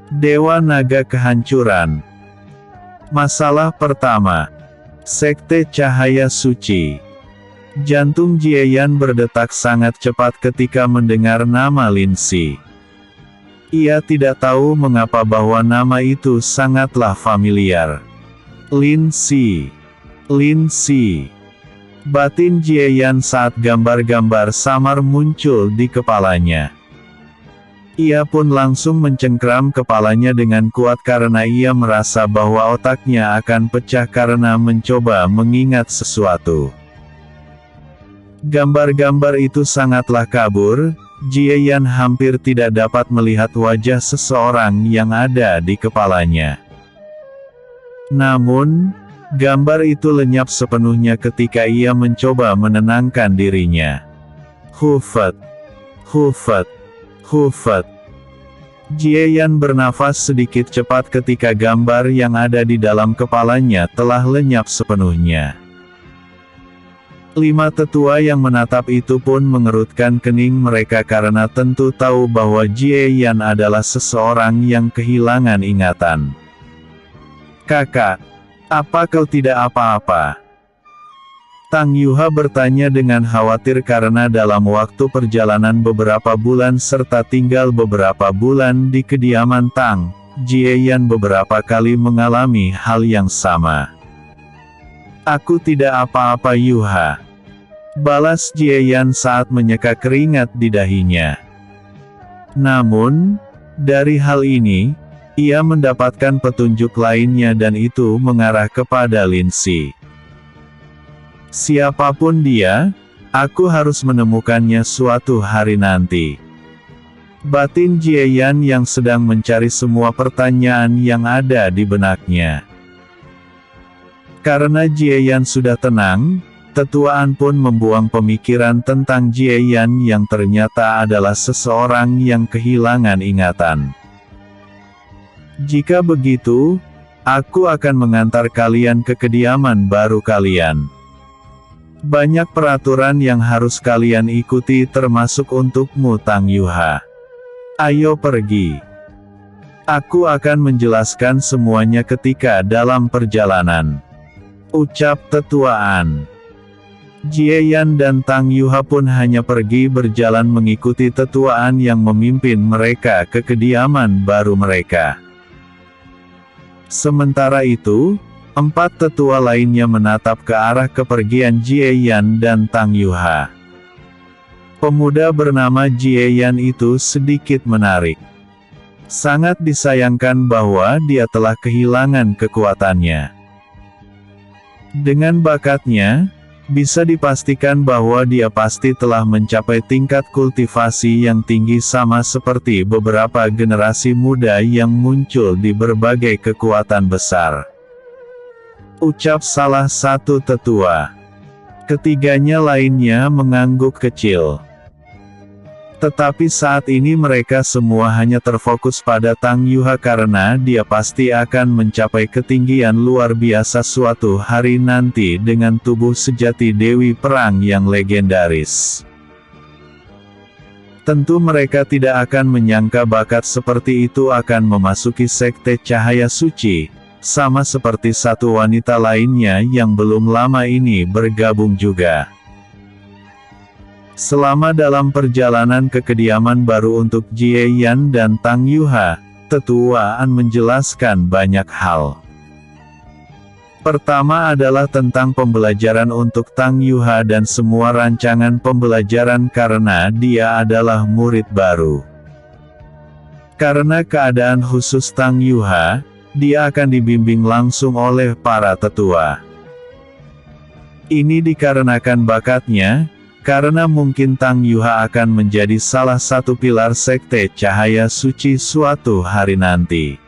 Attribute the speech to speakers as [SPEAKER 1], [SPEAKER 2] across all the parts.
[SPEAKER 1] Dewa Naga Kehancuran. Masalah pertama. Sekte Cahaya Suci. Jantung Jieyan berdetak sangat cepat ketika mendengar nama Lin Si. Ia tidak tahu mengapa bahwa nama itu sangatlah familiar. Lin Si. Lin Si. Batin Jieyan saat gambar-gambar samar muncul di kepalanya. Ia pun langsung mencengkram kepalanya dengan kuat karena ia merasa bahwa otaknya akan pecah karena mencoba mengingat sesuatu. Gambar-gambar itu sangatlah kabur, Jieyan hampir tidak dapat melihat wajah seseorang yang ada di kepalanya. Namun, gambar itu lenyap sepenuhnya ketika ia mencoba menenangkan dirinya. Hufat. Hufat. Hufat. Jieyan bernafas sedikit cepat ketika gambar yang ada di dalam kepalanya telah lenyap sepenuhnya. 5 tetua yang menatap itu pun mengerutkan kening mereka karena tentu tahu bahwa Jieyan adalah seseorang yang kehilangan ingatan. "Kakak, apa kau tidak apa-apa?" Tang Yuha bertanya dengan khawatir karena dalam waktu perjalanan beberapa bulan serta tinggal beberapa bulan di kediaman Tang, Jieyan beberapa kali mengalami hal yang sama. "Aku tidak apa-apa Yuha," balas Jieyan saat menyeka keringat di dahinya. Namun, dari hal ini, ia mendapatkan petunjuk lainnya dan itu mengarah kepada Lin Si. "Siapapun dia, aku harus menemukannya suatu hari nanti." Batin Jieyan yang sedang mencari semua pertanyaan yang ada di benaknya. Karena Jieyan sudah tenang, tetuaan pun membuang pemikiran tentang Jieyan yang ternyata adalah seseorang yang kehilangan ingatan. "Jika begitu, aku akan mengantar kalian ke kediaman baru kalian. Banyak peraturan yang harus kalian ikuti termasuk untukmu Tang Yuha. Ayo pergi. Aku akan menjelaskan semuanya ketika dalam perjalanan," ucap tetuaan. Jieyan dan Tang Yuha pun hanya pergi berjalan mengikuti tetuaan yang memimpin mereka ke kediaman baru mereka. Sementara itu, 4 tetua lainnya menatap ke arah kepergian Jieyan dan Tang Yuha. Pemuda bernama Jieyan itu sedikit menarik. Sangat disayangkan bahwa dia telah kehilangan kekuatannya. Dengan bakatnya, bisa dipastikan bahwa dia pasti telah mencapai tingkat kultivasi yang tinggi sama seperti beberapa generasi muda yang muncul di berbagai kekuatan besar. Ucap salah satu tetua. Ketiganya lainnya mengangguk kecil. Tetapi saat ini mereka semua hanya terfokus pada Tang Yuha karena dia pasti akan mencapai ketinggian luar biasa suatu hari nanti dengan tubuh sejati Dewi Perang yang legendaris. Tentu mereka tidak akan menyangka bakat seperti itu akan memasuki Sekte Cahaya Suci, sama seperti satu wanita lainnya yang belum lama ini bergabung juga. Selama dalam perjalanan ke kediaman baru untuk Jieyan dan Tang Yuha, tetuaan menjelaskan banyak hal. Pertama adalah tentang pembelajaran untuk Tang Yuha dan semua rancangan pembelajaran karena dia adalah murid baru. Karena keadaan khusus Tang Yuha, dia akan dibimbing langsung oleh para tetua. Ini dikarenakan bakatnya, karena mungkin Tang Yuha akan menjadi salah satu pilar Sekte Cahaya Suci suatu hari nanti.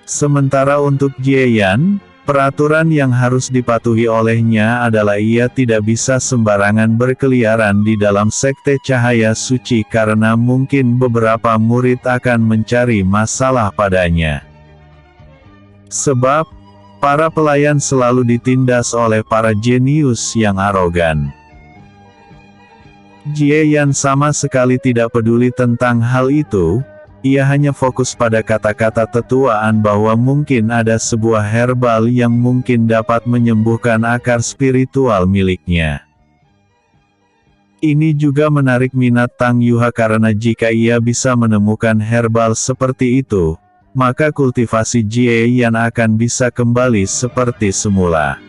[SPEAKER 1] Sementara untuk Jieyan, peraturan yang harus dipatuhi olehnya adalah ia tidak bisa sembarangan berkeliaran di dalam Sekte Cahaya Suci karena mungkin beberapa murid akan mencari masalah padanya. Sebab, para pelayan selalu ditindas oleh para jenius yang arogan. Jieyan sama sekali tidak peduli tentang hal itu, ia hanya fokus pada kata-kata tetuaan bahwa mungkin ada sebuah herbal yang mungkin dapat menyembuhkan akar spiritual miliknya. Ini juga menarik minat Tang Yuha karena jika ia bisa menemukan herbal seperti itu, maka kultivasi Jie Yan akan bisa kembali seperti semula.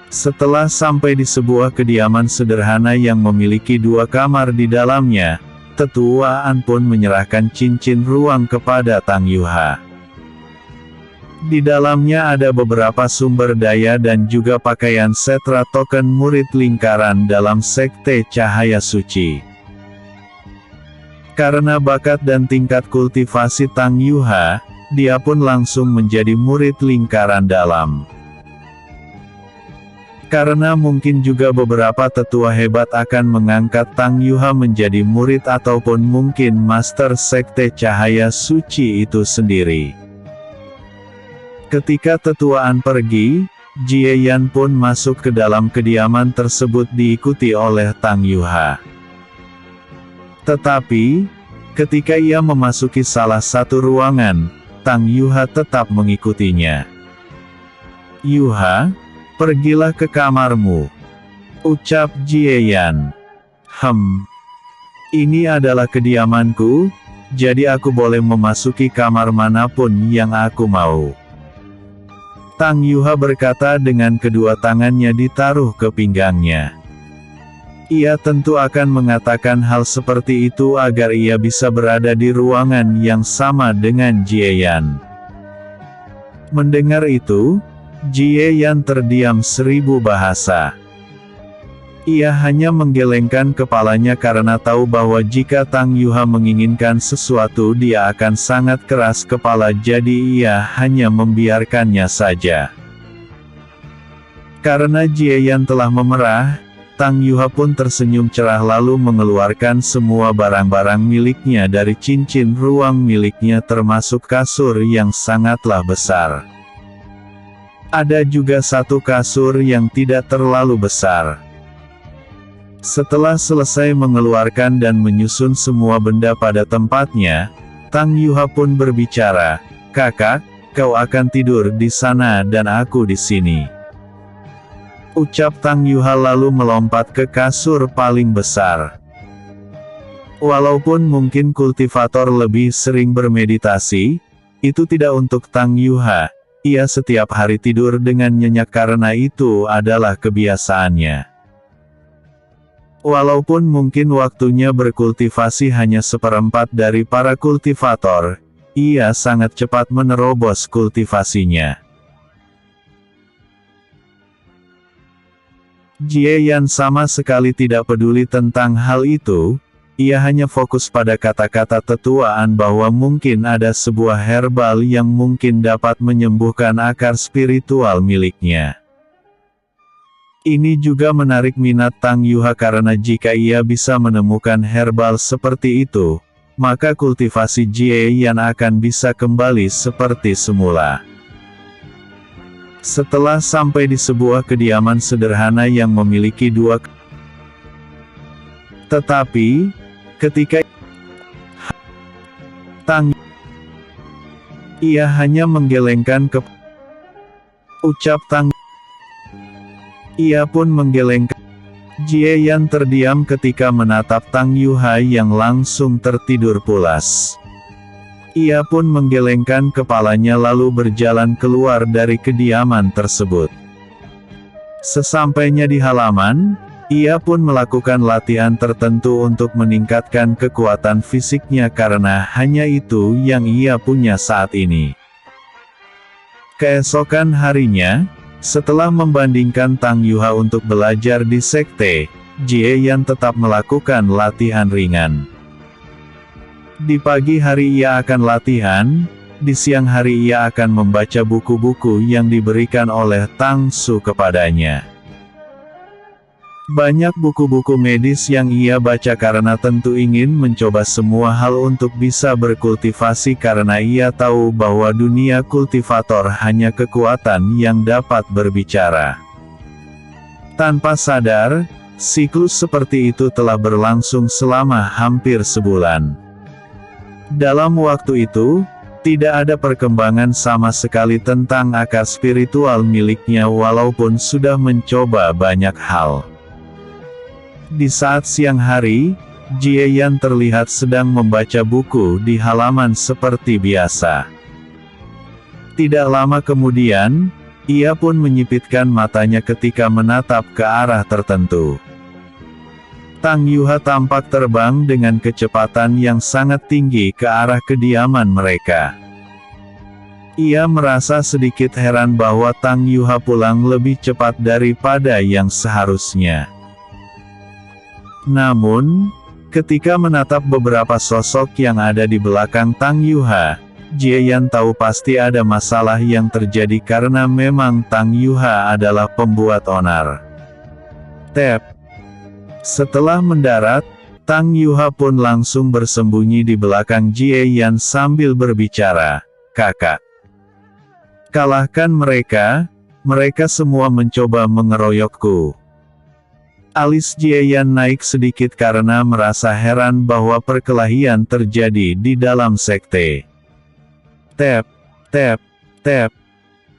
[SPEAKER 1] Setelah sampai di sebuah kediaman sederhana yang memiliki 2 kamar di dalamnya, Tetua An pun menyerahkan cincin ruang kepada Tang Yuha. Di dalamnya ada beberapa sumber daya dan juga pakaian setra token murid lingkaran dalam Sekte Cahaya Suci. Karena bakat dan tingkat kultivasi Tang Yuha, dia pun langsung menjadi murid lingkaran dalam. Karena mungkin juga beberapa tetua hebat akan mengangkat Tang Yuha menjadi murid ataupun mungkin master Sekte Cahaya Suci itu sendiri. Ketika tetuaan pergi, Jie Yan pun masuk ke dalam kediaman tersebut diikuti oleh Tang Yuha. Tetapi, ketika ia memasuki salah satu ruangan, Tang Yuha tetap mengikutinya. "Yuha, pergilah ke kamarmu," ucap Jie Yan. Ini adalah kediamanku, jadi aku boleh memasuki kamar manapun yang aku mau." Tang Yuha berkata dengan kedua tangannya ditaruh ke pinggangnya. Ia tentu akan mengatakan hal seperti itu agar ia bisa berada di ruangan yang sama dengan Jie Yan. Mendengar itu, Jie Yan terdiam 1000 bahasa. Ia hanya menggelengkan kepalanya karena tahu bahwa jika Tang Yuha menginginkan sesuatu dia akan sangat keras kepala, jadi ia hanya membiarkannya saja. Karena Jie Yan telah memerah, Tang Yuha pun tersenyum cerah lalu mengeluarkan semua barang-barang miliknya dari cincin ruang miliknya termasuk kasur yang sangatlah besar. Ada juga satu kasur yang tidak terlalu besar. Setelah selesai mengeluarkan dan menyusun semua benda pada tempatnya, Tang Yuha pun berbicara, "Kakak, kau akan tidur di sana dan aku di sini." Ucap Tang Yuha lalu melompat ke kasur paling besar. Walaupun mungkin kultivator lebih sering bermeditasi, itu tidak untuk Tang Yuha. Ia setiap hari tidur dengan nyenyak karena itu adalah kebiasaannya. Walaupun mungkin waktunya berkultivasi hanya 1/4 dari para kultivator, ia sangat cepat menerobos kultivasinya. Jie Yan sama sekali tidak peduli tentang hal itu, ia hanya fokus pada kata-kata tetuaan bahwa mungkin ada sebuah herbal yang mungkin dapat menyembuhkan akar spiritual miliknya. Ini juga menarik minat Tang Yuha karena jika ia bisa menemukan herbal seperti itu, maka kultivasi Jie Yan akan bisa kembali seperti semula. Setelah sampai di sebuah kediaman sederhana yang memiliki 2 tetapi, ketika ia hanya menggelengkan ucap Tang. Ia pun menggelengkan. Jie Yan terdiam ketika menatap Tang Yuha yang langsung tertidur pulas. Ia pun menggelengkan kepalanya lalu berjalan keluar dari kediaman tersebut. Sesampainya di halaman, ia pun melakukan latihan tertentu untuk meningkatkan kekuatan fisiknya karena hanya itu yang ia punya saat ini. Keesokan harinya, setelah membandingkan Tang Yuha untuk belajar di sekte, Jie Yan tetap melakukan latihan ringan. Di pagi hari ia akan latihan, di siang hari ia akan membaca buku-buku yang diberikan oleh Tang Su kepadanya. Banyak buku-buku medis yang ia baca karena tentu ingin mencoba semua hal untuk bisa berkultivasi karena ia tahu bahwa dunia kultivator hanya kekuatan yang dapat berbicara. Tanpa sadar, siklus seperti itu telah berlangsung selama hampir sebulan. Dalam waktu itu, tidak ada perkembangan sama sekali tentang akar spiritual miliknya walaupun sudah mencoba banyak hal. Di saat siang hari, Jie Yan terlihat sedang membaca buku di halaman seperti biasa. Tidak lama kemudian, ia pun menyipitkan matanya ketika menatap ke arah tertentu. Tang Yuha tampak terbang dengan kecepatan yang sangat tinggi ke arah kediaman mereka. Ia merasa sedikit heran bahwa Tang Yuha pulang lebih cepat daripada yang seharusnya. Namun, ketika menatap beberapa sosok yang ada di belakang Tang Yuha, Jie Yan tahu pasti ada masalah yang terjadi karena memang Tang Yuha adalah pembuat onar. Tep. Setelah mendarat, Tang Yuha pun langsung bersembunyi di belakang Jie Yan sambil berbicara, "Kakak, kalahkan mereka, mereka semua mencoba mengeroyokku." Alis Jie Yan naik sedikit karena merasa heran bahwa perkelahian terjadi di dalam sekte. Tep, tep, tep.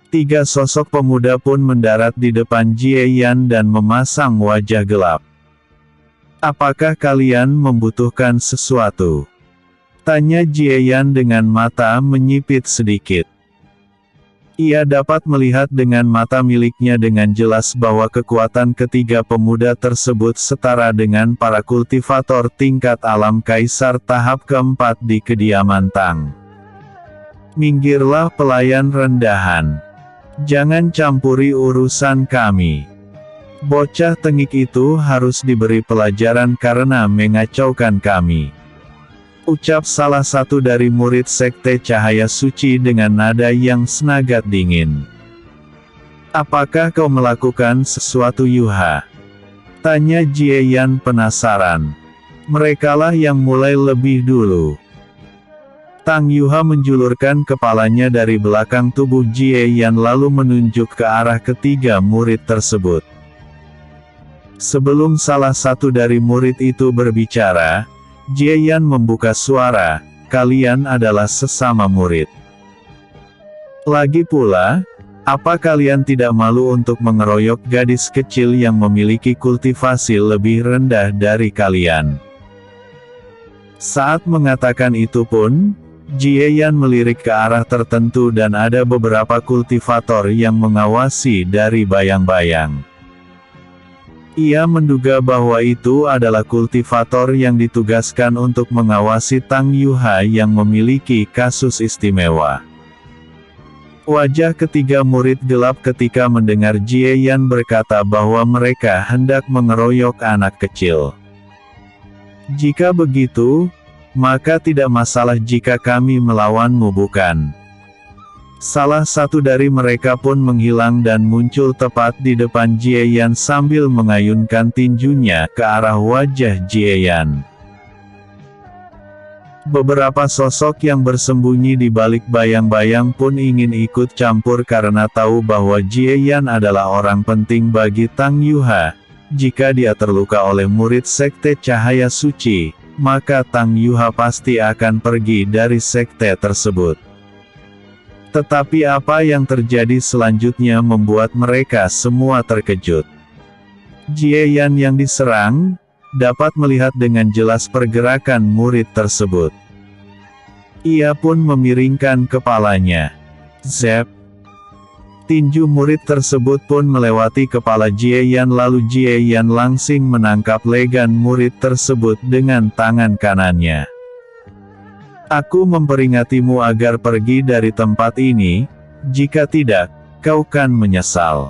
[SPEAKER 1] 3 sosok pemuda pun mendarat di depan Jie Yan dan memasang wajah gelap. "Apakah kalian membutuhkan sesuatu?" tanya Jie Yan dengan mata menyipit sedikit. Ia dapat melihat dengan mata miliknya dengan jelas bahwa kekuatan ketiga pemuda tersebut setara dengan para kultivator tingkat alam kaisar tahap keempat di kediaman Tang. "Minggirlah pelayan rendahan. Jangan campuri urusan kami. Bocah tengik itu harus diberi pelajaran karena mengacaukan kami," ucap salah satu dari murid sekte Cahaya Suci dengan nada yang sangat dingin. "Apakah kau melakukan sesuatu, Yuha?" tanya Jie Yan penasaran. "Merekalah yang mulai lebih dulu." Tang Yuha menjulurkan kepalanya dari belakang tubuh Jie Yan lalu menunjuk ke arah ketiga murid tersebut. Sebelum salah satu dari murid itu berbicara, Jie Yan membuka suara, "Kalian adalah sesama murid. Lagi pula, apa kalian tidak malu untuk mengeroyok gadis kecil yang memiliki kultivasi lebih rendah dari kalian?" Saat mengatakan itu pun, Jie Yan melirik ke arah tertentu dan ada beberapa kultivator yang mengawasi dari bayang-bayang. Ia menduga bahwa itu adalah kultivator yang ditugaskan untuk mengawasi Tang Yuha yang memiliki kasus istimewa. Wajah ketiga murid gelap ketika mendengar Jie Yan berkata bahwa mereka hendak mengeroyok anak kecil. "Jika begitu, maka tidak masalah jika kami melawanmu, bukan?" Salah satu dari mereka pun menghilang dan muncul tepat di depan Jie Yan sambil mengayunkan tinjunya ke arah wajah Jie Yan. Beberapa sosok yang bersembunyi di balik bayang-bayang pun ingin ikut campur karena tahu bahwa Jie Yan adalah orang penting bagi Tang Yuha. Jika dia terluka oleh murid sekte Cahaya Suci, maka Tang Yuha pasti akan pergi dari sekte tersebut. Tetapi apa yang terjadi selanjutnya membuat mereka semua terkejut. Jie Yan yang diserang, dapat melihat dengan jelas pergerakan murid tersebut. Ia pun memiringkan kepalanya. Zep. Tinju murid tersebut pun melewati kepala Jie Yan lalu Jie Yan langsung menangkap legan murid tersebut dengan tangan kanannya. "Aku memperingatimu agar pergi dari tempat ini, jika tidak, kau kan menyesal,"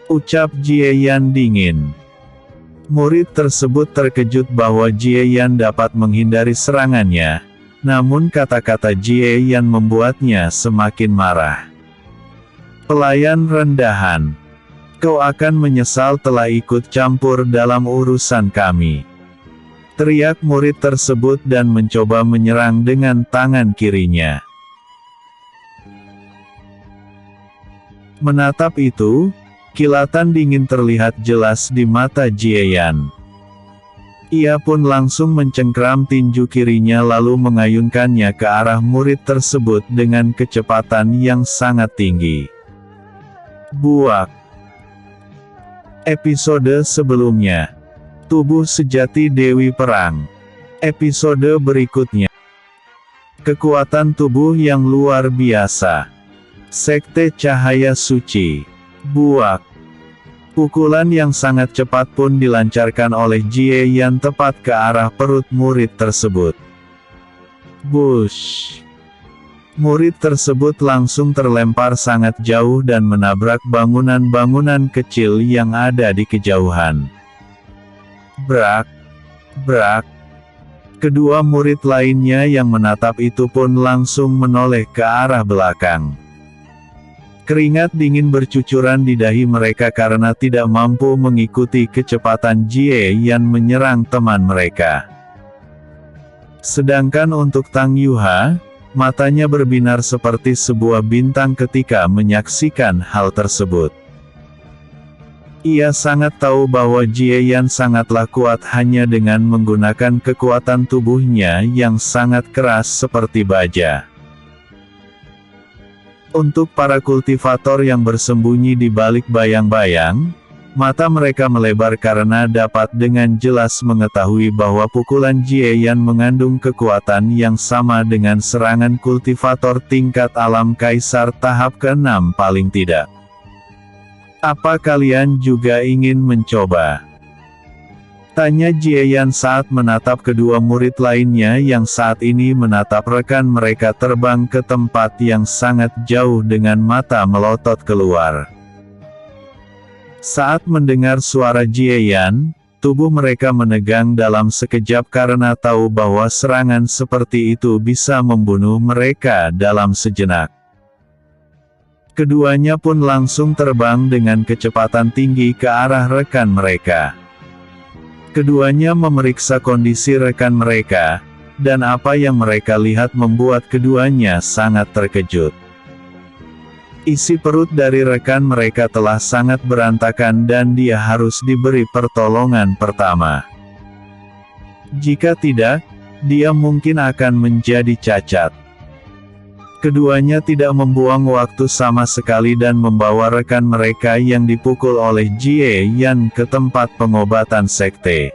[SPEAKER 1] ucap Jie Yan dingin. Murid tersebut terkejut bahwa Jie Yan dapat menghindari serangannya, namun kata-kata Jie Yan membuatnya semakin marah. "Pelayan rendahan. Kau akan menyesal telah ikut campur dalam urusan kami," teriak murid tersebut dan mencoba menyerang dengan tangan kirinya. Menatap itu, kilatan dingin terlihat jelas di mata Jie Yan. Ia pun langsung mencengkram tinju kirinya lalu mengayunkannya ke arah murid tersebut dengan kecepatan yang sangat tinggi. Buak. Episode sebelumnya. Tubuh sejati Dewi Perang. Episode berikutnya. Kekuatan tubuh yang luar biasa. Sekte Cahaya Suci. Buak. Pukulan yang sangat cepat pun dilancarkan oleh Jie Yan tepat ke arah perut murid tersebut. Bush. Murid tersebut langsung terlempar sangat jauh dan menabrak bangunan-bangunan kecil yang ada di kejauhan. Brak. Brak. Kedua murid lainnya yang menatap itu pun langsung menoleh ke arah belakang. Keringat dingin bercucuran di dahi mereka karena tidak mampu mengikuti kecepatan Jie Yan menyerang teman mereka. Sedangkan untuk Tang Yuha, matanya berbinar seperti sebuah bintang ketika menyaksikan hal tersebut. Ia sangat tahu bahwa Jie Yan sangatlah kuat hanya dengan menggunakan kekuatan tubuhnya yang sangat keras seperti baja. Untuk para kultivator yang bersembunyi di balik bayang-bayang, mata mereka melebar karena dapat dengan jelas mengetahui bahwa pukulan Jie Yan mengandung kekuatan yang sama dengan serangan kultivator tingkat alam kaisar tahap ke-6 paling tidak. Apa kalian juga ingin mencoba? Tanya Jie Yan saat menatap kedua murid lainnya yang saat ini menatap rekan mereka terbang ke tempat yang sangat jauh dengan mata melotot keluar. Saat mendengar suara Jie Yan, tubuh mereka menegang dalam sekejap karena tahu bahwa serangan seperti itu bisa membunuh mereka dalam sejenak. Keduanya pun langsung terbang dengan kecepatan tinggi ke arah rekan mereka. Keduanya memeriksa kondisi rekan mereka, dan apa yang mereka lihat membuat keduanya sangat terkejut. Isi perut dari rekan mereka telah sangat berantakan dan dia harus diberi pertolongan pertama. Jika tidak, dia mungkin akan menjadi cacat. Keduanya tidak membuang waktu sama sekali dan membawa rekan mereka yang dipukul oleh Jie Yan ke tempat pengobatan sekte.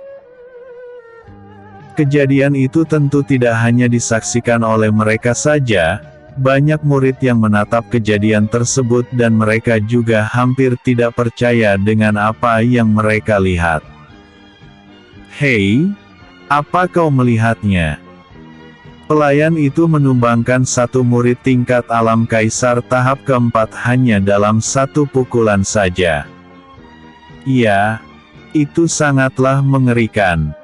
[SPEAKER 1] Kejadian itu tentu tidak hanya disaksikan oleh mereka saja, banyak murid yang menatap kejadian tersebut dan mereka juga hampir tidak percaya dengan apa yang mereka lihat. Hei, apa kau melihatnya? Pelayan itu menumbangkan satu murid tingkat alam kaisar tahap keempat hanya dalam satu pukulan saja. Iya, itu sangatlah mengerikan.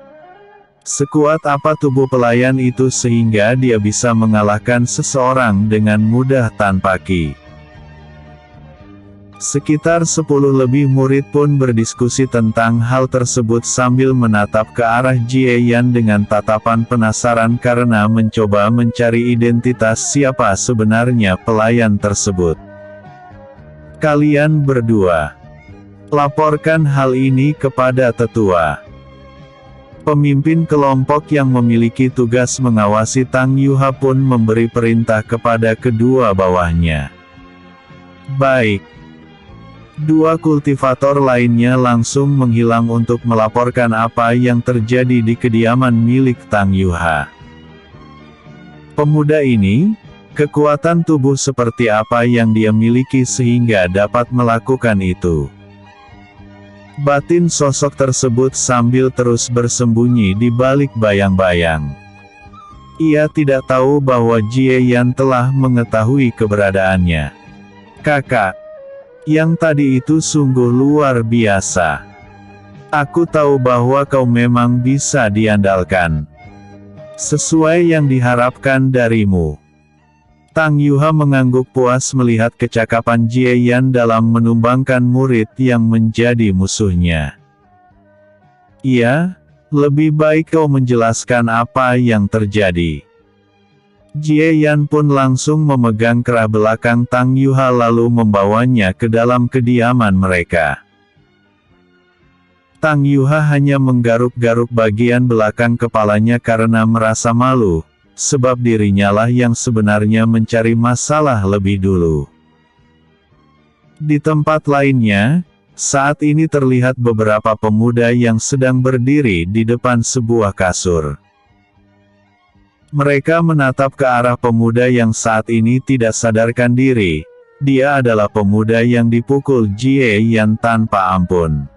[SPEAKER 1] Sekuat apa tubuh pelayan itu sehingga dia bisa mengalahkan seseorang dengan mudah tanpa ki. Sekitar 10 lebih murid pun berdiskusi tentang hal tersebut sambil menatap ke arah Jie Yan dengan tatapan penasaran karena mencoba mencari identitas siapa sebenarnya pelayan tersebut. Kalian berdua, laporkan hal ini kepada tetua. Pemimpin kelompok yang memiliki tugas mengawasi Tang Yuha pun memberi perintah kepada kedua bawahnya. Baik. Dua kultivator lainnya langsung menghilang untuk melaporkan apa yang terjadi di kediaman milik Tang Yuha. Pemuda ini, kekuatan tubuh seperti apa yang dia miliki sehingga dapat melakukan itu? Batin sosok tersebut sambil terus bersembunyi di balik bayang-bayang. Ia tidak tahu bahwa Jie Yan telah mengetahui keberadaannya. Kakak, yang tadi itu sungguh luar biasa. Aku tahu bahwa kau memang bisa diandalkan. Sesuai yang diharapkan darimu. Tang Yuha mengangguk puas melihat kecakapan Jie Yan dalam menumbangkan murid yang menjadi musuhnya. Iya, lebih baik kau menjelaskan apa yang terjadi. Jie Yan pun langsung memegang kerah belakang Tang Yuha lalu membawanya ke dalam kediaman mereka. Tang Yuha hanya menggaruk-garuk bagian belakang kepalanya karena merasa malu, sebab dirinya lah yang sebenarnya mencari masalah lebih dulu. Di tempat lainnya, saat ini terlihat beberapa pemuda yang sedang berdiri di depan sebuah kasur. Mereka menatap ke arah pemuda yang saat ini tidak sadarkan diri. Dia adalah pemuda yang dipukul Jie Yan tanpa ampun.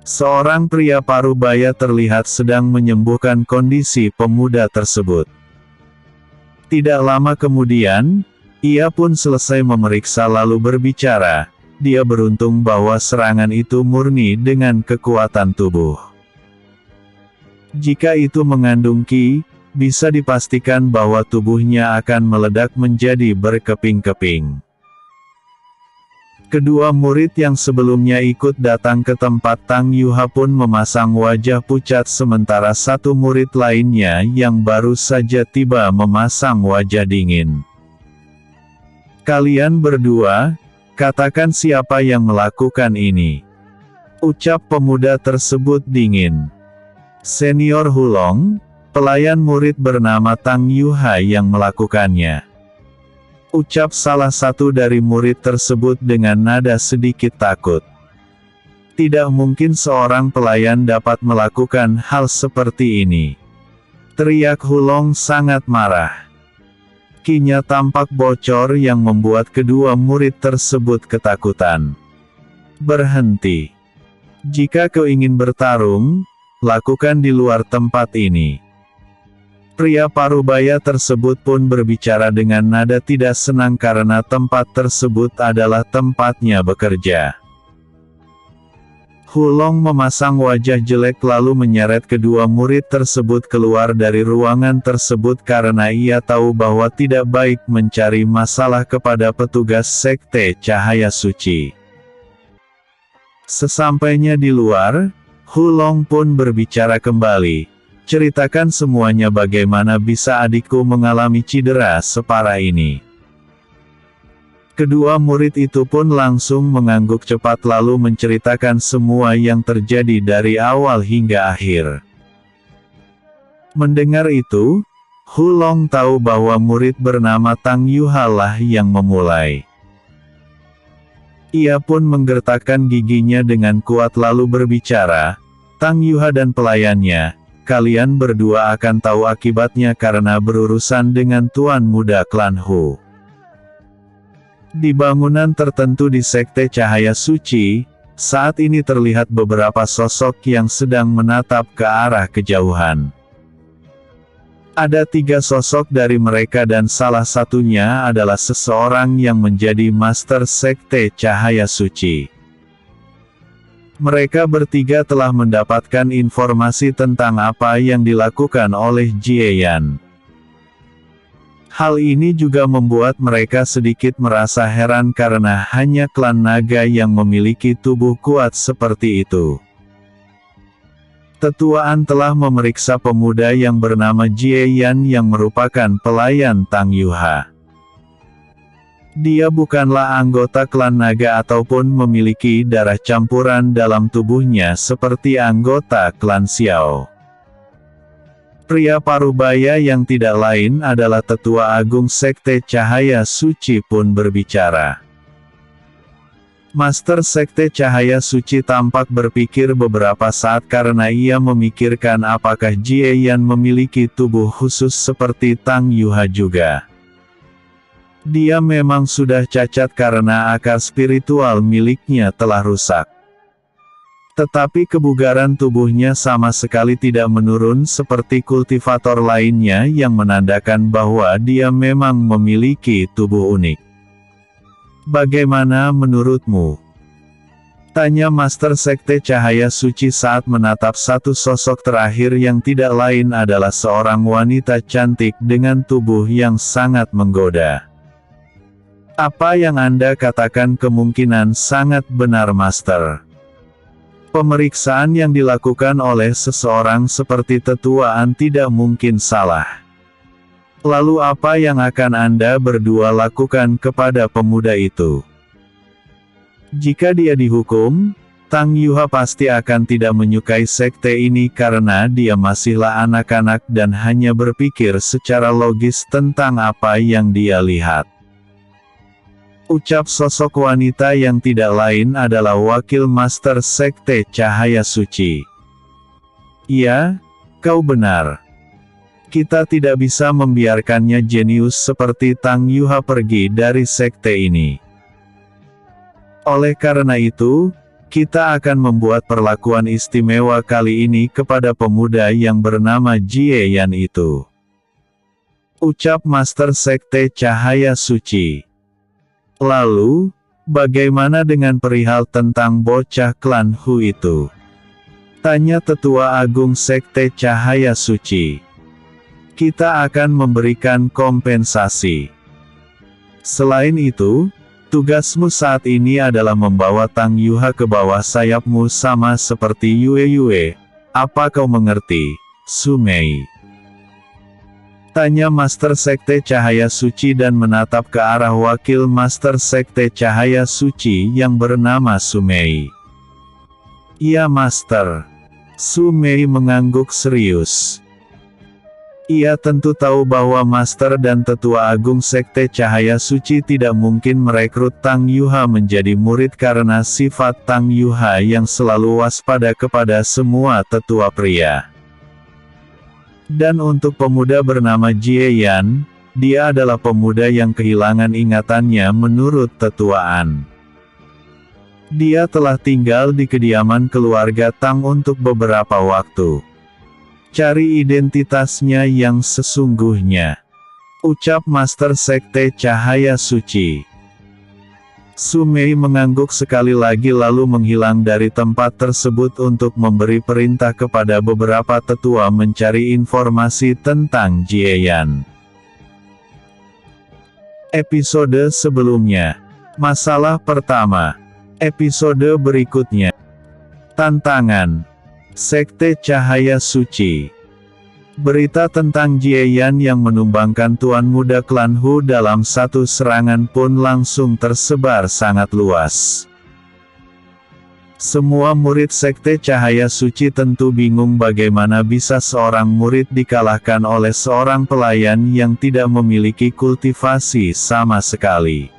[SPEAKER 1] Seorang pria parubaya terlihat sedang menyembuhkan kondisi pemuda tersebut. Tidak lama kemudian, ia pun selesai memeriksa lalu berbicara. Dia beruntung bahwa serangan itu murni dengan kekuatan tubuh. Jika itu mengandung qi, bisa dipastikan bahwa tubuhnya akan meledak menjadi berkeping-keping. Kedua murid yang sebelumnya ikut datang ke tempat Tang Yuha pun memasang wajah pucat sementara satu murid lainnya yang baru saja tiba memasang wajah dingin. "Kalian berdua, katakan siapa yang melakukan ini?" ucap pemuda tersebut dingin. "Senior Hulong, pelayan murid bernama Tang Yuha yang melakukannya," ucap salah satu dari murid tersebut dengan nada sedikit takut. "Tidak mungkin seorang pelayan dapat melakukan hal seperti ini," teriak Hulong sangat marah. Qi-nya tampak bocor yang membuat kedua murid tersebut ketakutan. "Berhenti. Jika kau ingin bertarung, lakukan di luar tempat ini." Pria parubaya tersebut pun berbicara dengan nada tidak senang karena tempat tersebut adalah tempatnya bekerja. Hulong memasang wajah jelek lalu menyeret kedua murid tersebut keluar dari ruangan tersebut karena ia tahu bahwa tidak baik mencari masalah kepada petugas Sekte Cahaya Suci. Sesampainya di luar, Hulong pun berbicara kembali. "Ceritakan semuanya, bagaimana bisa adikku mengalami cedera separah ini." Kedua murid itu pun langsung mengangguk cepat lalu menceritakan semua yang terjadi dari awal hingga akhir. Mendengar itu, Hulong tahu bahwa murid bernama Tang Yuha lah yang memulai. Ia pun menggertakkan giginya dengan kuat lalu berbicara, "Tang Yuha dan pelayannya, kalian berdua akan tahu akibatnya karena berurusan dengan Tuan Muda Klan Hu." Di bangunan tertentu di Sekte Cahaya Suci, saat ini terlihat beberapa sosok yang sedang menatap ke arah kejauhan. Ada 3 sosok dari mereka dan salah satunya adalah seseorang yang menjadi Master Sekte Cahaya Suci. Mereka bertiga telah mendapatkan informasi tentang apa yang dilakukan oleh Jie Yan. Hal ini juga membuat mereka sedikit merasa heran karena hanya klan naga yang memiliki tubuh kuat seperti itu. Tetuaan telah memeriksa pemuda yang bernama Jie Yan yang merupakan pelayan Tang Yuha. Dia bukanlah anggota klan naga ataupun memiliki darah campuran dalam tubuhnya seperti anggota klan Xiao. Pria parubaya yang tidak lain adalah Tetua Agung Sekte Cahaya Suci pun berbicara. Master Sekte Cahaya Suci tampak berpikir beberapa saat karena ia memikirkan apakah Jie Yan memiliki tubuh khusus seperti Tang Yuha juga. Dia memang sudah cacat karena akar spiritual miliknya telah rusak. Tetapi kebugaran tubuhnya sama sekali tidak menurun seperti kultivator lainnya yang menandakan bahwa dia memang memiliki tubuh unik. "Bagaimana menurutmu?" tanya Master Sekte Cahaya Suci saat menatap satu sosok terakhir yang tidak lain adalah seorang wanita cantik dengan tubuh yang sangat menggoda. "Apa yang Anda katakan kemungkinan sangat benar, Master. Pemeriksaan yang dilakukan oleh seseorang seperti tetuaan tidak mungkin salah. Lalu apa yang akan Anda berdua lakukan kepada pemuda itu? Jika dia dihukum, Tang Yuha pasti akan tidak menyukai sekte ini karena dia masihlah anak-anak dan hanya berpikir secara logis tentang apa yang dia lihat. Ucap sosok wanita yang tidak lain adalah wakil master sekte Cahaya Suci. Ya, kau benar. Kita tidak bisa membiarkannya jenius seperti Tang Yuha pergi dari sekte ini. Oleh karena itu, kita akan membuat perlakuan istimewa kali ini kepada pemuda yang bernama Jie Yan itu. Ucap Master Sekte Cahaya Suci. Lalu, bagaimana dengan perihal tentang bocah klan Hu itu? Tanya Tetua Agung Sekte Cahaya Suci. Kita akan memberikan kompensasi. Selain itu, tugasmu saat ini adalah membawa Tang Yuha ke bawah sayapmu sama seperti Yue. Apa kau mengerti, Su Mei? Tanya Master Sekte Cahaya Suci dan menatap ke arah wakil Master Sekte Cahaya Suci yang bernama Su Mei. Iya Master. Su Mei mengangguk serius. Ia tentu tahu bahwa Master dan Tetua Agung Sekte Cahaya Suci tidak mungkin merekrut Tang Yuha menjadi murid karena sifat Tang Yuha yang selalu waspada kepada semua tetua pria. Dan untuk pemuda bernama Jie Yan, dia adalah pemuda yang kehilangan ingatannya menurut tetuaan. Dia telah tinggal di kediaman keluarga Tang untuk beberapa waktu. Cari identitasnya yang sesungguhnya. Ucap Master Sekte Cahaya Suci. Su Mei mengangguk sekali lagi lalu menghilang dari tempat tersebut untuk memberi perintah kepada beberapa tetua mencari informasi tentang Jie Yan. Episode sebelumnya. Masalah pertama. Episode berikutnya. Tantangan. Sekte Cahaya Suci. Berita tentang Jie Yan yang menumbangkan Tuan Muda Klan Hu dalam satu serangan pun langsung tersebar sangat luas. Semua murid Sekte Cahaya Suci tentu bingung bagaimana bisa seorang murid dikalahkan oleh seorang pelayan yang tidak memiliki kultivasi sama sekali.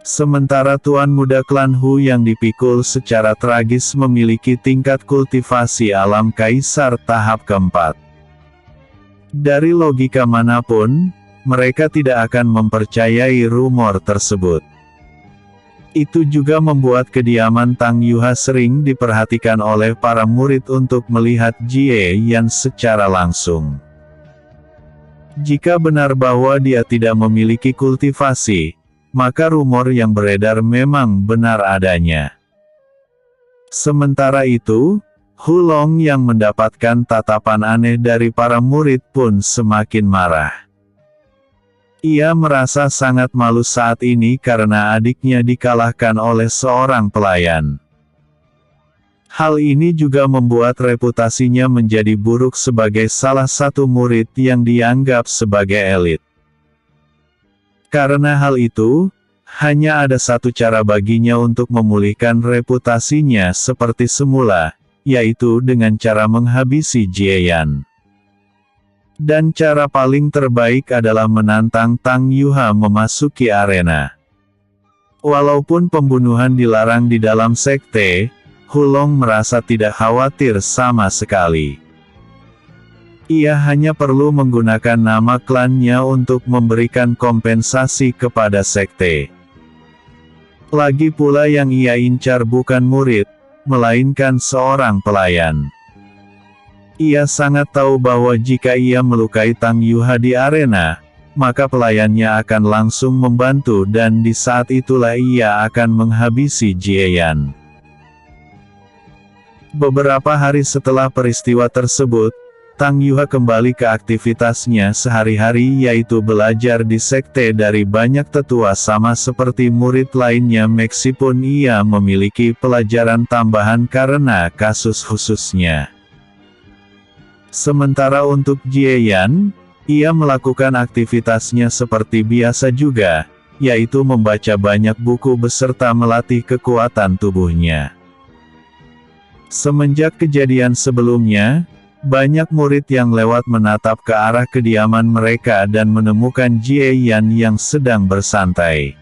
[SPEAKER 1] Sementara Tuan Muda Klan Hu yang dipikul secara tragis memiliki tingkat kultivasi alam kaisar tahap keempat. Dari logika manapun, mereka tidak akan mempercayai rumor tersebut. Itu juga membuat kediaman Tang Yuha sering diperhatikan oleh para murid untuk melihat Jie Yan secara langsung. Jika benar bahwa dia tidak memiliki kultivasi, maka rumor yang beredar memang benar adanya. Sementara itu, Hulong yang mendapatkan tatapan aneh dari para murid pun semakin marah. Ia merasa sangat malu saat ini karena adiknya dikalahkan oleh seorang pelayan. Hal ini juga membuat reputasinya menjadi buruk sebagai salah satu murid yang dianggap sebagai elit. Karena hal itu, hanya ada satu cara baginya untuk memulihkan reputasinya seperti semula, yaitu dengan cara menghabisi Jie Yan. Dan cara paling terbaik adalah menantang Tang Yuha memasuki arena. Walaupun pembunuhan dilarang di dalam sekte, Hulong merasa tidak khawatir sama sekali. Ia hanya perlu menggunakan nama klannya untuk memberikan kompensasi kepada sekte. Lagi pula yang ia incar bukan murid, melainkan seorang pelayan. Ia sangat tahu bahwa jika ia melukai Tang Yuha di arena, maka pelayannya akan langsung membantu dan di saat itulah ia akan menghabisi Jie Yan. Beberapa hari setelah peristiwa tersebut, Tang Yuha kembali ke aktivitasnya sehari-hari yaitu belajar di sekte dari banyak tetua sama seperti murid lainnya meskipun ia memiliki pelajaran tambahan karena kasus khususnya. Sementara untuk Jie Yan, ia melakukan aktivitasnya seperti biasa juga, yaitu membaca banyak buku beserta melatih kekuatan tubuhnya. Semenjak kejadian sebelumnya, banyak murid yang lewat menatap ke arah kediaman mereka dan menemukan Jie Yan yang sedang bersantai.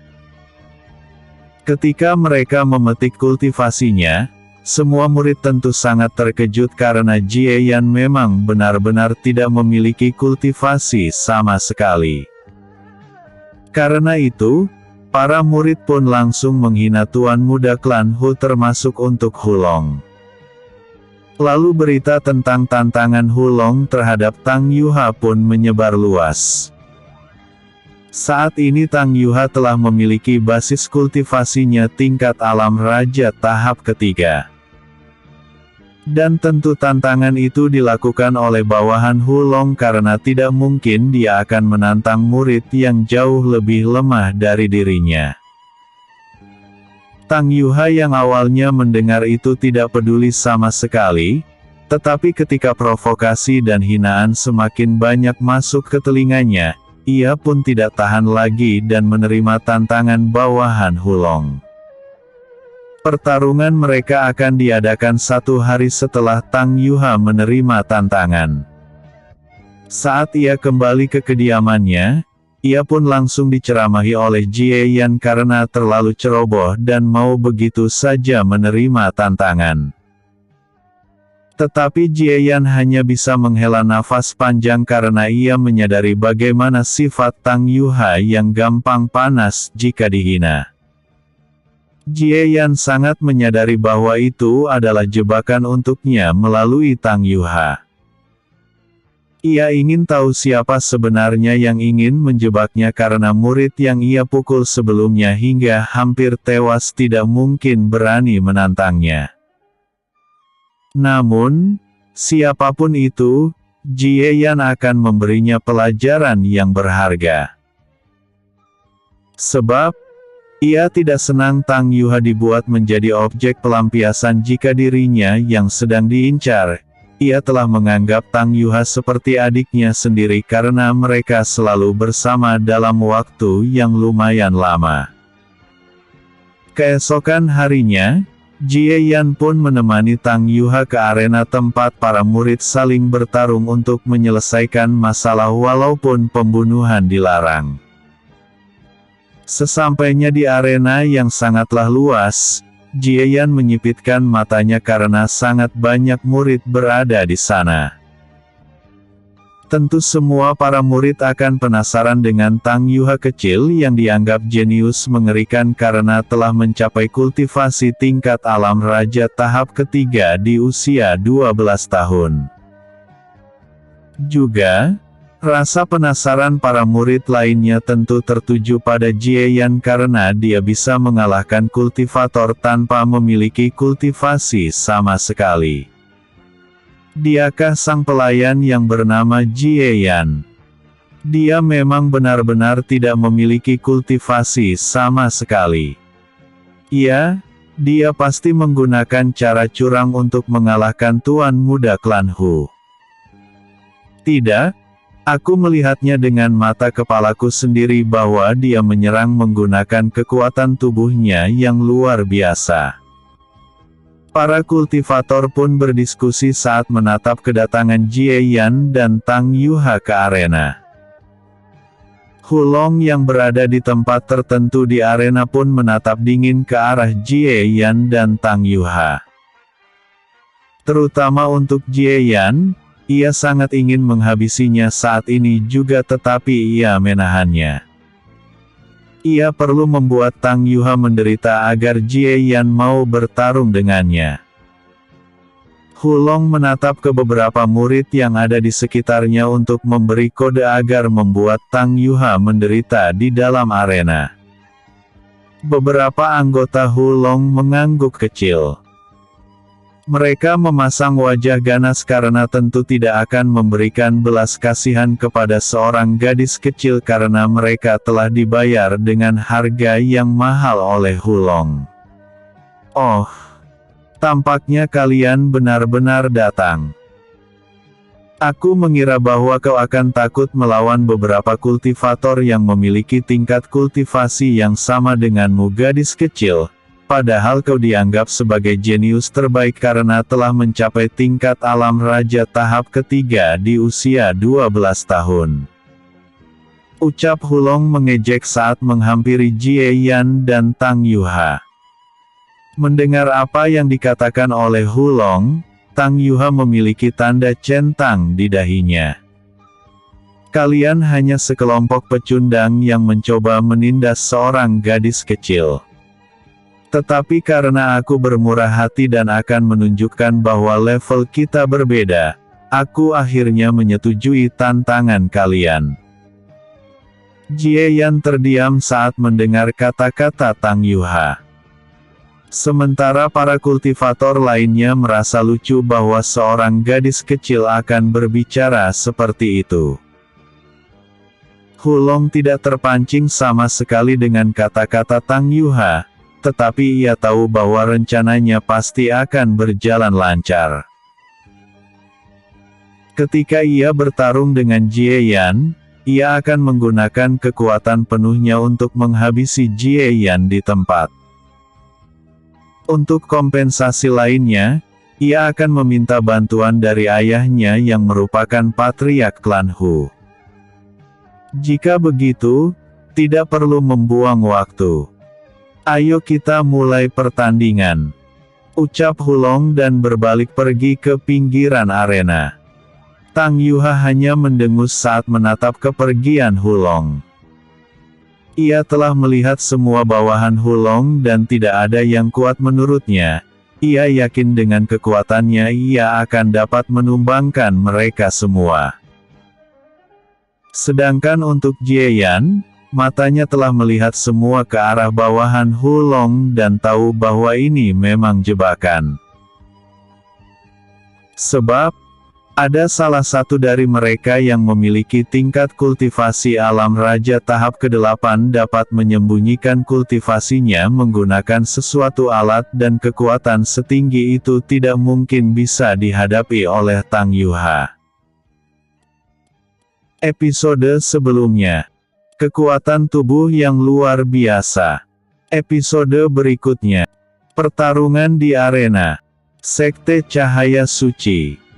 [SPEAKER 1] Ketika mereka memetik kultivasinya, semua murid tentu sangat terkejut karena Jie Yan memang benar-benar tidak memiliki kultivasi sama sekali. Karena itu, para murid pun langsung menghina Tuan Muda Klan Hu termasuk untuk Hulong. Lalu berita tentang tantangan Hulong terhadap Tang Yuha pun menyebar luas. Saat ini Tang Yuha telah memiliki basis kultivasinya tingkat alam raja tahap ketiga. Dan tentu tantangan itu dilakukan oleh bawahan Hulong karena tidak mungkin dia akan menantang murid yang jauh lebih lemah dari dirinya. Tang Yuha yang awalnya mendengar itu tidak peduli sama sekali, tetapi ketika provokasi dan hinaan semakin banyak masuk ke telinganya, ia pun tidak tahan lagi dan menerima tantangan bawahan Hulong. Pertarungan mereka akan diadakan 1 hari setelah Tang Yuha menerima tantangan. Saat ia kembali ke kediamannya, ia pun langsung diceramahi oleh Jie Yan karena terlalu ceroboh dan mau begitu saja menerima tantangan. Tetapi Jie Yan hanya bisa menghela nafas panjang karena ia menyadari bagaimana sifat Tang Yuha yang gampang panas jika dihina. Jie Yan sangat menyadari bahwa itu adalah jebakan untuknya melalui Tang Yuha. Ia ingin tahu siapa sebenarnya yang ingin menjebaknya karena murid yang ia pukul sebelumnya hingga hampir tewas tidak mungkin berani menantangnya. Namun, siapapun itu, Jie Yan akan memberinya pelajaran yang berharga. Sebab, ia tidak senang Tang Yuha dibuat menjadi objek pelampiasan jika dirinya yang sedang diincar. Ia telah menganggap Tang Yuha seperti adiknya sendiri karena mereka selalu bersama dalam waktu yang lumayan lama. Keesokan harinya, Jie Yan pun menemani Tang Yuha ke arena tempat para murid saling bertarung untuk menyelesaikan masalah walaupun pembunuhan dilarang. Sesampainya di arena yang sangatlah luas, Jie Yan menyipitkan matanya karena sangat banyak murid berada di sana. Tentu semua para murid akan penasaran dengan Tang Yuha kecil yang dianggap jenius mengerikan karena telah mencapai kultivasi tingkat alam raja tahap ketiga di usia 12 tahun. Juga, rasa penasaran para murid lainnya tentu tertuju pada Jie Yan karena dia bisa mengalahkan kultivator tanpa memiliki kultivasi sama sekali. Diakah sang pelayan yang bernama Jie Yan? Dia memang benar-benar tidak memiliki kultivasi sama sekali. Ya, dia pasti menggunakan cara curang untuk mengalahkan Tuan Muda Klan Hu. Tidak, aku melihatnya dengan mata kepalaku sendiri bahwa dia menyerang menggunakan kekuatan tubuhnya yang luar biasa. Para kultivator pun berdiskusi saat menatap kedatangan Jie Yan dan Tang Yuha ke arena. Hulong yang berada di tempat tertentu di arena pun menatap dingin ke arah Jie Yan dan Tang Yuha. Terutama untuk Jie Yan, ia sangat ingin menghabisinya saat ini juga tetapi ia menahannya. Ia perlu membuat Tang Yuha menderita agar Jie Yan mau bertarung dengannya. Hulong menatap ke beberapa murid yang ada di sekitarnya untuk memberi kode agar membuat Tang Yuha menderita di dalam arena. Beberapa anggota Hulong mengangguk kecil. Mereka memasang wajah ganas karena tentu tidak akan memberikan belas kasihan kepada seorang gadis kecil karena mereka telah dibayar dengan harga yang mahal oleh Hulong. Oh, tampaknya kalian benar-benar datang.
[SPEAKER 2] Aku mengira bahwa kau akan takut melawan beberapa kultivator yang memiliki tingkat kultivasi yang sama denganmu gadis kecil, padahal kau dianggap sebagai jenius terbaik karena telah mencapai tingkat alam raja tahap ketiga di usia 12 tahun. Ucap Hulong mengejek saat menghampiri Jie Yan dan Tang Yuha. Mendengar apa yang dikatakan oleh Hulong, Tang Yuha memiliki tanda centang di dahinya. Kalian hanya sekelompok pecundang yang mencoba menindas seorang gadis kecil. Tetapi karena aku bermurah hati dan akan menunjukkan bahwa level kita berbeda, aku akhirnya menyetujui tantangan kalian. Jie Yan terdiam saat mendengar kata-kata Tang Yuha. Sementara para kultivator lainnya merasa lucu bahwa seorang gadis kecil akan berbicara seperti itu. Hulong tidak terpancing sama sekali dengan kata-kata Tang Yuha, tetapi ia tahu bahwa rencananya pasti akan berjalan lancar. Ketika ia bertarung dengan Jie Yan, ia akan menggunakan kekuatan penuhnya untuk menghabisi Jie Yan di tempat. Untuk kompensasi lainnya, ia akan meminta bantuan dari ayahnya yang merupakan patriark klan Hu. Jika begitu, tidak perlu membuang waktu. Ayo kita mulai pertandingan. Ucap Hulong dan berbalik pergi ke pinggiran arena. Tang Yuha hanya mendengus saat menatap kepergian Hulong. Ia telah melihat semua bawahan Hulong dan tidak ada yang kuat menurutnya. Ia yakin dengan kekuatannya ia akan dapat menumbangkan mereka semua. Sedangkan untuk Jie Yan, matanya telah melihat semua ke arah bawahan Hulong dan tahu bahwa ini memang jebakan. Sebab, ada salah satu dari mereka yang memiliki tingkat kultivasi alam raja tahap ke-8 dapat menyembunyikan kultivasinya menggunakan sesuatu alat dan kekuatan setinggi itu tidak mungkin bisa dihadapi oleh Tang Yuha. Episode sebelumnya. Kekuatan tubuh yang luar biasa. Episode berikutnya. Pertarungan di arena. Sekte Cahaya Suci.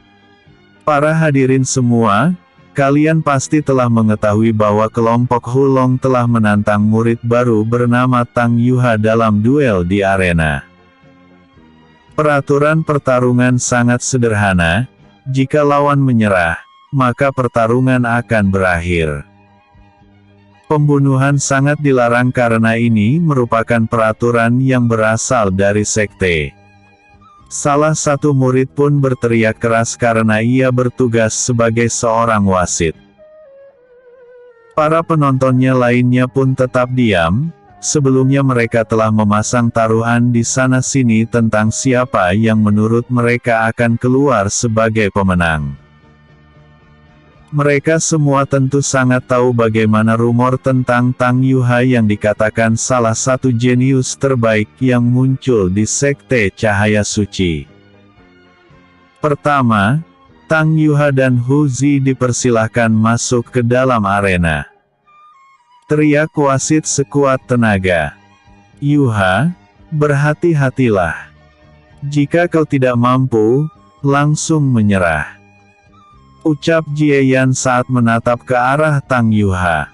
[SPEAKER 2] Para hadirin semua, kalian pasti telah mengetahui bahwa kelompok Hulong telah menantang murid baru bernama Tang Yuha dalam duel di arena. Peraturan pertarungan sangat sederhana, jika lawan menyerah, maka pertarungan akan berakhir. Pembunuhan sangat dilarang karena ini merupakan peraturan yang berasal dari sekte. Salah satu murid pun berteriak keras karena ia bertugas sebagai seorang wasit. Para penontonnya lainnya pun tetap diam. Sebelumnya mereka telah memasang taruhan di sana-sini tentang siapa yang menurut mereka akan keluar sebagai pemenang. Mereka semua tentu sangat tahu bagaimana rumor tentang Tang Yuha yang dikatakan salah satu jenius terbaik yang muncul di Sekte Cahaya Suci. Pertama, Tang Yuha dan Hu Zi dipersilahkan masuk ke dalam arena. Teriak wasit sekuat tenaga. Yuha, berhati-hatilah. Jika kau tidak mampu, langsung menyerah. Ucap Jie Yan saat menatap ke arah Tang Yuha.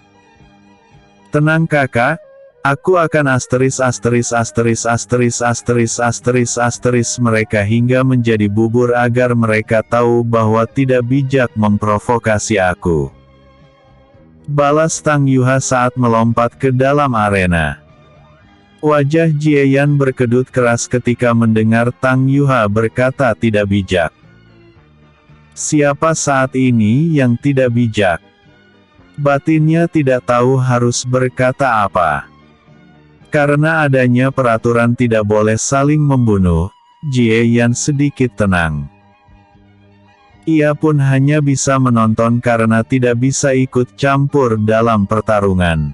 [SPEAKER 2] Tenang kakak, aku akan asteris mereka hingga menjadi bubur agar mereka tahu bahwa tidak bijak memprovokasi aku. Balas Tang Yuha saat melompat ke dalam arena. Wajah Jie Yan berkedut keras ketika mendengar Tang Yuha berkata tidak bijak. Siapa saat ini yang tidak bijak? Batinnya tidak tahu harus berkata apa. Karena adanya peraturan tidak boleh saling membunuh, Jie Yan sedikit tenang. Ia pun hanya bisa menonton karena tidak bisa ikut campur dalam pertarungan.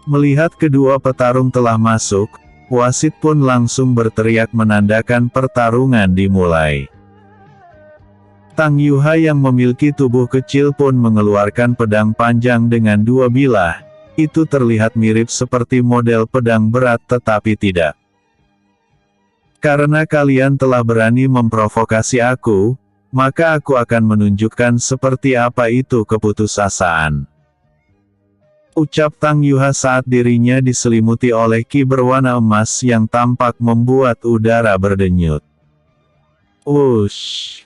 [SPEAKER 2] Melihat kedua petarung telah masuk, wasit pun langsung berteriak menandakan pertarungan dimulai.
[SPEAKER 1] Tang Yuha yang memiliki tubuh kecil pun mengeluarkan pedang panjang dengan dua bilah. Itu terlihat mirip seperti model pedang berat tetapi tidak. Karena kalian telah berani memprovokasi aku, maka aku akan menunjukkan seperti apa itu keputusasaan. Ucap Tang Yuha saat dirinya diselimuti oleh ki berwarna emas yang tampak membuat udara berdenyut. Wush!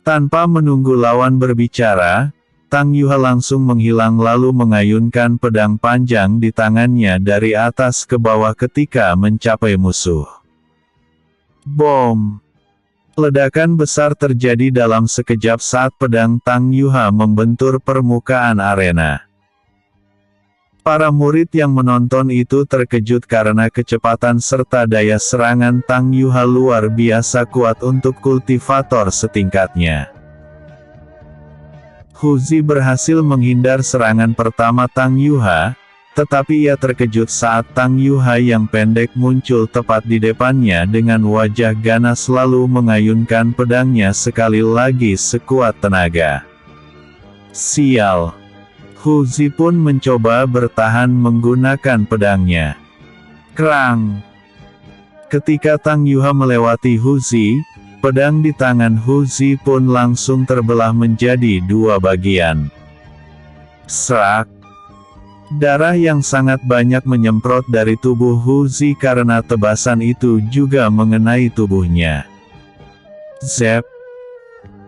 [SPEAKER 1] Tanpa menunggu lawan berbicara, Tang Yuha langsung menghilang lalu mengayunkan pedang panjang di tangannya dari atas ke bawah ketika mencapai musuh. Bom! Ledakan besar terjadi dalam sekejap saat pedang Tang Yuha membentur permukaan arena. Para murid yang menonton itu terkejut karena kecepatan serta daya serangan Tang Yuha luar biasa kuat untuk kultivator setingkatnya. Huzi berhasil menghindar serangan pertama Tang Yuha, tetapi ia terkejut saat Tang Yuha yang pendek muncul tepat di depannya dengan wajah ganas lalu mengayunkan pedangnya sekali lagi sekuat tenaga. Sial! Huzi pun mencoba bertahan menggunakan pedangnya. Krang! Ketika Tang Yuha melewati Huzi, pedang di tangan Huzi pun langsung terbelah menjadi dua bagian. Serak! Darah yang sangat banyak menyemprot dari tubuh Huzi karena tebasan itu juga mengenai tubuhnya. Zep!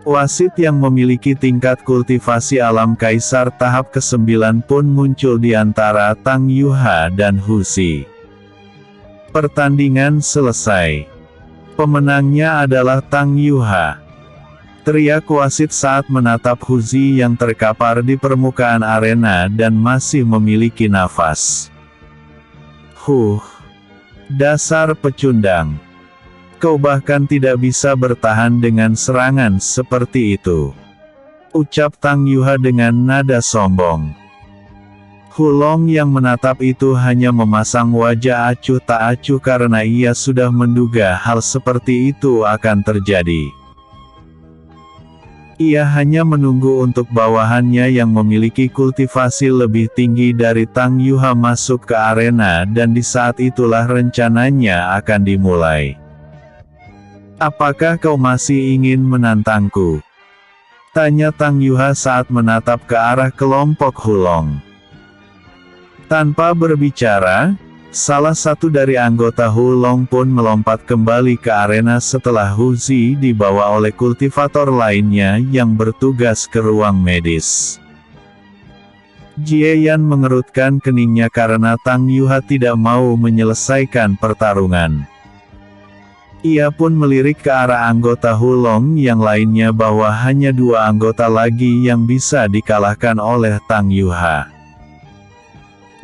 [SPEAKER 1] Wasit yang memiliki tingkat kultivasi alam kaisar tahap ke-9 pun muncul di antara Tang Yuha dan Huzi. Pertandingan selesai. Pemenangnya adalah Tang Yuha. Teriak wasit saat menatap Huzi yang terkapar di permukaan arena dan masih memiliki nafas. Dasar pecundang. Kau bahkan tidak bisa bertahan dengan serangan seperti itu. Ucap Tang Yuha dengan nada sombong. Hulong yang menatap itu hanya memasang wajah acuh tak acuh karena ia sudah menduga hal seperti itu akan terjadi. Ia hanya menunggu untuk bawahannya yang memiliki kultivasi lebih tinggi dari Tang Yuha masuk ke arena dan di saat itulah rencananya akan dimulai. Apakah kau masih ingin menantangku? Tanya Tang Yuha saat menatap ke arah kelompok Hulong. Tanpa berbicara, salah satu dari anggota Hulong pun melompat kembali ke arena setelah Huzi dibawa oleh kultivator lainnya yang bertugas ke ruang medis. Jie Yan mengerutkan keningnya karena Tang Yuha tidak mau menyelesaikan pertarungan. Ia pun melirik ke arah anggota Hulong yang lainnya bahwa hanya dua anggota lagi yang bisa dikalahkan oleh Tang Yuha.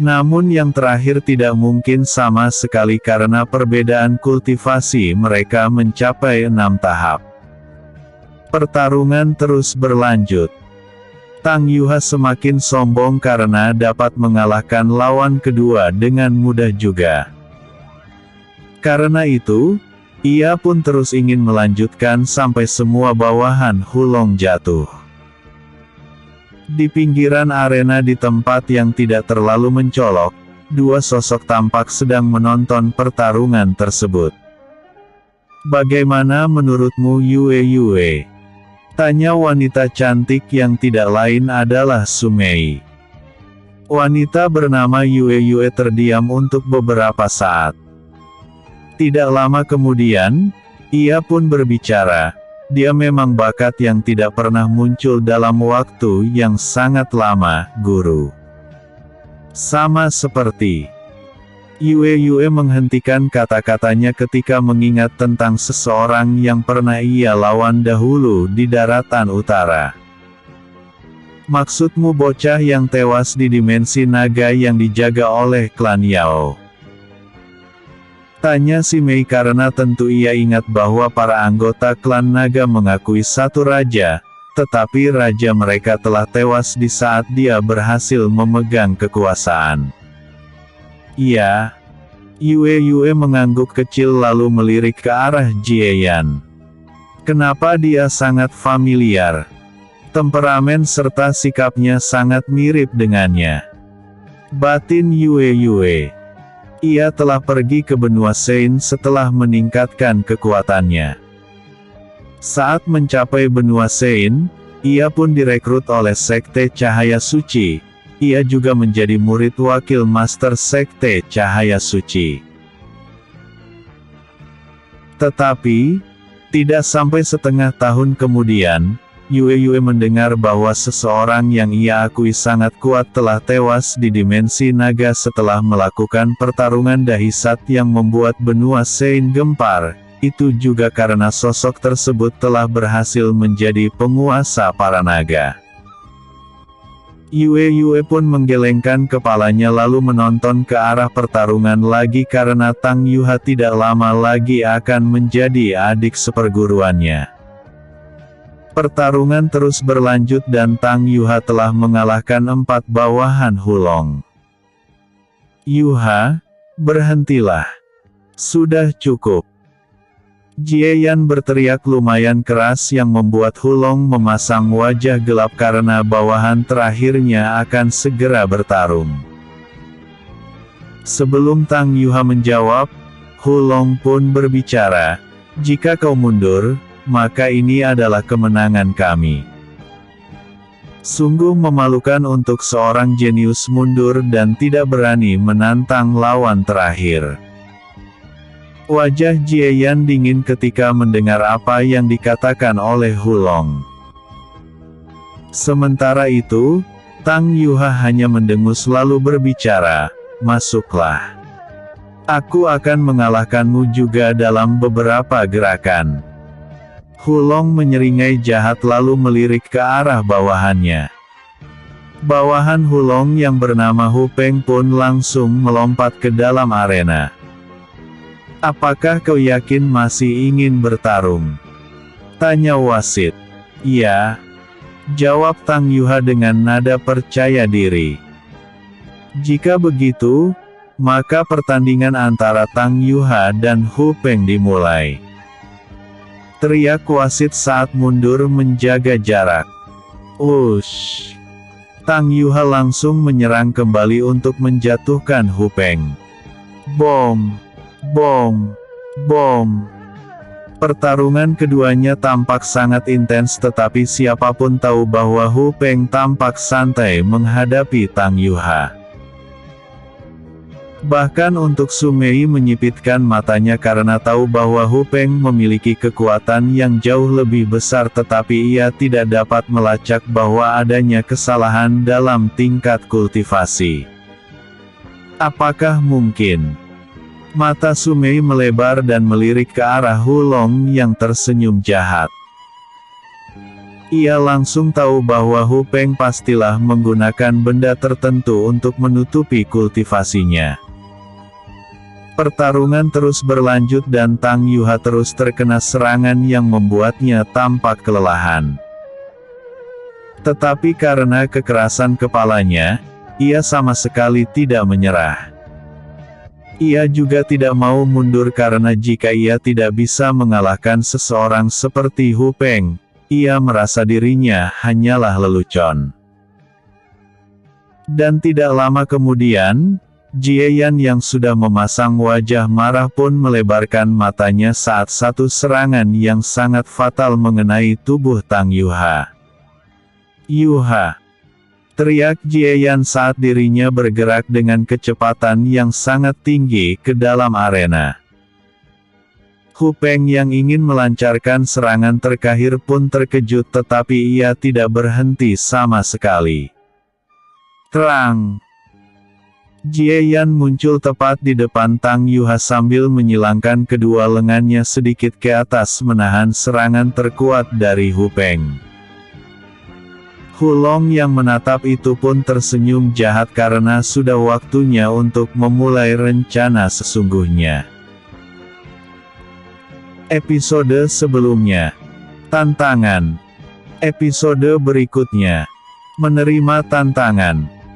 [SPEAKER 1] Namun yang terakhir tidak mungkin sama sekali karena perbedaan kultivasi mereka mencapai 6 tahap. Pertarungan terus berlanjut. Tang Yuha semakin sombong karena dapat mengalahkan lawan kedua dengan mudah juga. Karena itu, ia pun terus ingin melanjutkan sampai semua bawahan Hulong jatuh. Di pinggiran arena di tempat yang tidak terlalu mencolok, dua sosok tampak sedang menonton pertarungan tersebut. Bagaimana menurutmu Yue? Tanya wanita cantik yang tidak lain adalah Sumei. Wanita bernama Yue terdiam untuk beberapa saat. Tidak lama kemudian, ia pun berbicara. Dia memang bakat yang tidak pernah muncul dalam waktu yang sangat lama, guru. Sama seperti Yue menghentikan kata-katanya ketika mengingat tentang seseorang yang pernah ia lawan dahulu di daratan utara. Maksudmu bocah yang tewas di dimensi naga yang dijaga oleh klan Yao? Tanya si Mei karena tentu ia ingat bahwa para anggota klan naga mengakui satu raja, tetapi raja mereka telah tewas di saat dia berhasil memegang kekuasaan. Iya. Yue mengangguk kecil lalu melirik ke arah Jie Yan. Kenapa dia sangat familiar? Temperamen serta sikapnya sangat mirip dengannya. Batin Yue. Ia telah pergi ke benua Sein setelah meningkatkan kekuatannya. Saat mencapai benua Sein, ia pun direkrut oleh Sekte Cahaya Suci. Ia juga menjadi murid wakil Master Sekte Cahaya Suci. Tetapi, tidak sampai setengah tahun kemudian, Yue mendengar bahwa seseorang yang ia akui sangat kuat telah tewas di dimensi naga setelah melakukan pertarungan dahsyat yang membuat benua Sein gempar. Itu juga karena sosok tersebut telah berhasil menjadi penguasa para naga. Yue pun menggelengkan kepalanya lalu menonton ke arah pertarungan lagi karena Tang Yuha tidak lama lagi akan menjadi adik seperguruannya. Pertarungan terus berlanjut dan Tang Yuha telah mengalahkan 4 bawahan Hulong. Yuha, berhentilah. Sudah cukup. Jieyan berteriak lumayan keras yang membuat Hulong memasang wajah gelap karena bawahan terakhirnya akan segera bertarung. Sebelum Tang Yuha menjawab, Hulong pun berbicara, "Jika kau mundur, maka ini adalah kemenangan kami." Sungguh memalukan untuk seorang jenius mundur dan tidak berani menantang lawan terakhir. Wajah Jieyan dingin ketika mendengar apa yang dikatakan oleh Hulong. Sementara itu, Tang Yuha hanya mendengus lalu berbicara, "Masuklah. Aku akan mengalahkanmu juga dalam beberapa gerakan." Hulong menyeringai jahat lalu melirik ke arah bawahannya. Bawahan Hulong yang bernama Hu Peng pun langsung melompat ke dalam arena. "Apakah kau yakin masih ingin bertarung?" tanya wasit. "Ya," jawab Tang Yuha dengan nada percaya diri. "Jika begitu, maka pertandingan antara Tang Yuha dan Hu Peng dimulai," teriak wasit saat mundur menjaga jarak. Ush! Tang Yuha langsung menyerang kembali untuk menjatuhkan Hu Peng. Bom! Bom! Bom! Pertarungan keduanya tampak sangat intens tetapi siapapun tahu bahwa Hu Peng tampak santai menghadapi Tang Yuha. Bahkan untuk Su Mei menyipitkan matanya karena tahu bahwa Hu Peng memiliki kekuatan yang jauh lebih besar tetapi ia tidak dapat melacak bahwa adanya kesalahan dalam tingkat kultivasi. Apakah mungkin? Mata Su Mei melebar dan melirik ke arah Hulong yang tersenyum jahat. Ia langsung tahu bahwa Hu Peng pastilah menggunakan benda tertentu untuk menutupi kultivasinya. Pertarungan terus berlanjut dan Tang Yuha terus terkena serangan yang membuatnya tampak kelelahan. Tetapi karena kekerasan kepalanya, ia sama sekali tidak menyerah. Ia juga tidak mau mundur karena jika ia tidak bisa mengalahkan seseorang seperti Hu Peng, ia merasa dirinya hanyalah lelucon. Dan tidak lama kemudian, Jieyan yang sudah memasang wajah marah pun melebarkan matanya saat satu serangan yang sangat fatal mengenai tubuh Tang Yuha. "Yuha!" teriak Jieyan saat dirinya bergerak dengan kecepatan yang sangat tinggi ke dalam arena. Hu Peng yang ingin melancarkan serangan terakhir pun terkejut tetapi ia tidak berhenti sama sekali. Terang! Jieyan muncul tepat di depan Tang Yuha sambil menyilangkan kedua lengannya sedikit ke atas menahan serangan terkuat dari Hu Peng. Hulong yang menatap itu pun tersenyum jahat karena sudah waktunya untuk memulai rencana sesungguhnya. Episode sebelumnya. Tantangan. Episode berikutnya. Menerima tantangan.